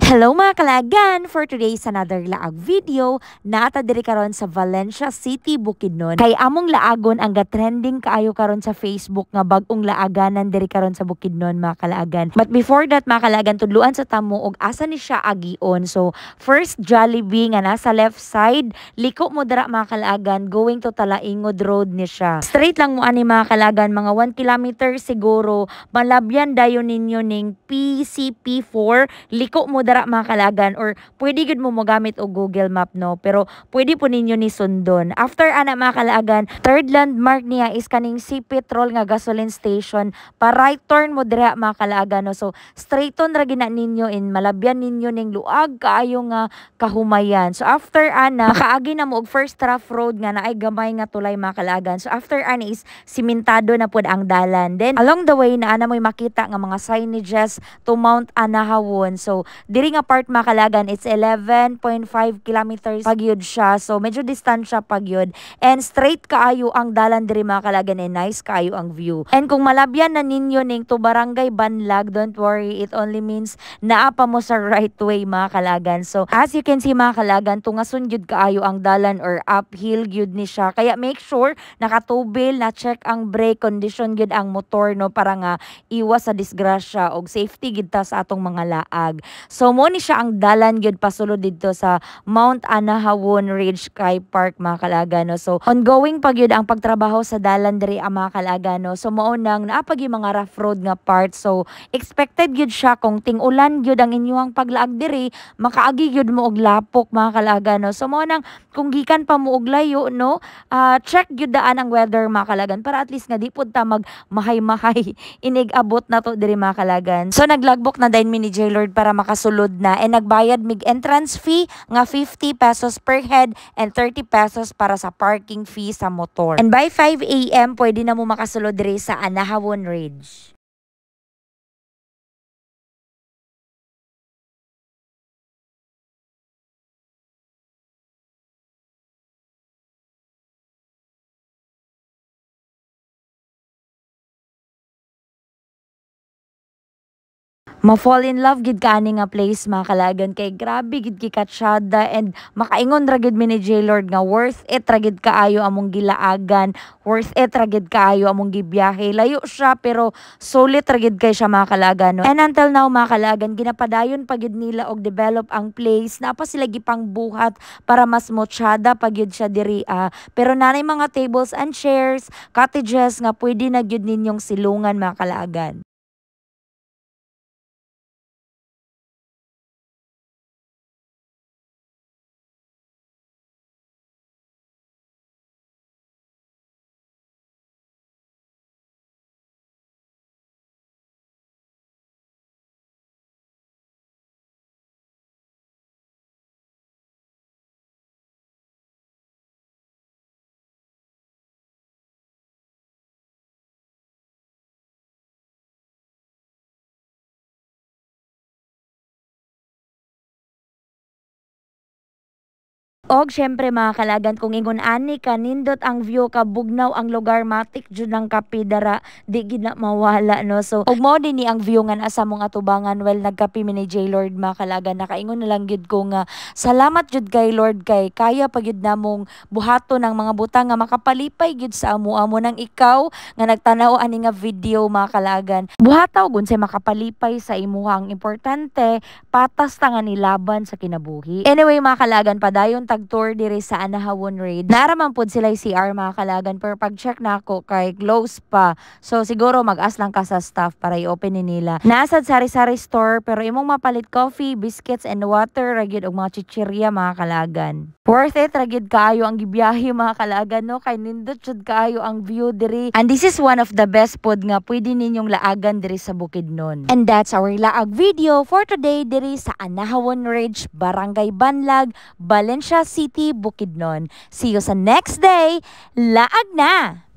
Hello mga kalagan! For today's another laag video, naata diri karon sa Valencia City, Bukidnon. Kay among laagon ang ga-trending kaayo karon sa Facebook nga bag-ong laaganan diri karon sa Bukidnon mga kalagan. But before that mga kalagan, tudluan sa tamo og asa ni siya agion. So first Jollibee nga nasa left side, liko mo dira mga kalagan going to Talaingod Road ni siya. Straight lang mo ani mga kalagan, mga 1 kilometer siguro, malabyan dayon ninyo ning PCP4, liko mo dara mga kalagan, or pwede gud mo mogamit og Google Map no, pero pwede po ninyo ni sundon. After ana mga kalagan, third landmark niya is kaning si Petrol nga gasoline station, pa right turn mo dira mga kalagan no. So straight on ra gina ninyo in malabyan ninyo ning luag kaayo nga kahumayan. So after ana, makaagi na mo og first rough road nga naay gamay nga tulay mga kalagan. So after ana is simentado na pud ang dalan. Then along the way na ana mo'y makita nga mga signages to Mount Anahawon. So diri nga part mga kalagan, it's 11.5 kilometers pagyud siya. So medyo distansya pagyud. And straight kaayo ang dalan diri mga kalagan, and nice kaayo ang view. And kung malabyan na ninyo ning to Barangay Banlag, don't worry, it only means naa pa mo sa right way mga kalagan. So as you can see mga kalagan, tungason gyud kaayo ang dalan or uphill gyud ni siya. Kaya make sure nakatubil, na check ang brake condition gyud ang motor no, para nga iwas sa disgrasya og safety gyud ta sa atong mga laag. So mo ni siya ang dalan gyud pasulod didto sa Mount Anahawon Ridge Sky Park mga kalagan no. So ongoing pa gyud ang pagtrabaho sa dalan diri ang mga kalagan no. So mao nang naapag yung mga rough road nga part. So expected gyud siya kung ting-ulan gyud ang inyong paglaag diri, makaagi gyud mo og lapok mga kalagan no. So mao nang kung gikan pa mo og layo no, check gyud daan ang weather mga kalagan, para at least nga di pud ta mag mahay-mahay inig abot na to diri mga kalagan. So naglagbok na din mi ni J-Lord para makasulod na, and nagbayad mig entrance fee nga 50 pesos per head and 30 pesos para sa parking fee sa motor. And by 5 AM pwede na mo makasulod diri sa Anahawon Ridge. Ma-fall in love gid ka ani nga place mga kalagan, kay grabe gid kikatsyada, and makaingon ra gid mi ni J-Lord nga worth it ra gid kaayo among gilaagan, worth it ra gid kaayo among gibiyahe. Layo siya pero sulit ra gid kay siya mga kalagan no. And until now mga kalagan, ginapadayon pa gid nila og develop ang place, napa sila gipang buhat para mas motsyada pa gid siya diri pero nanay mga tables and chairs, cottages nga pwede na gyud ninyong silungan mga kalagan. Og syempre mga kalagan, kung ingon ani ka nindot ang view, kabugnaw ang lugar, matik jud ng kape dara, di gid na mawala no. So og mao din ni ang view nga asa mong atubangan. Well, nagkape mi ni J-Lord mga kalagan, nakaingon na lang gid ko nga salamat jud kay Lord, kay kaya pa gyud namong buhaton ng mga butang nga makapalipay gyud sa amo nang ikaw nga nagtanaw ani nga video mga kalagan. Buhataw gun say makapalipay sa imuhang importante, patas ta nga nilaban sa kinabuhi. Anyway mga kalagan, padayon tag tour diri sa Anahawon Ridge. Naraman pod sila CR mga kalagan, pero pag check na ako kay close pa. So siguro mag-as lang ka sa staff para i-open ni nila. Nasad sari-sari store, pero imong mapalit coffee, biscuits and water ragid og mga chichirya mga kalagan. Worth it ragid kaayo ang gibiyahe mga kalagan no, kay nindot jud kaayo ang view diri. And this is one of the best pod nga pwede ninyong laagan diri sa Bukidnon. And that's our laag video for today diri sa Anahawon Ridge, Barangay Banlag, Valencia City, Bukidnon. See you sa next day. Laag na!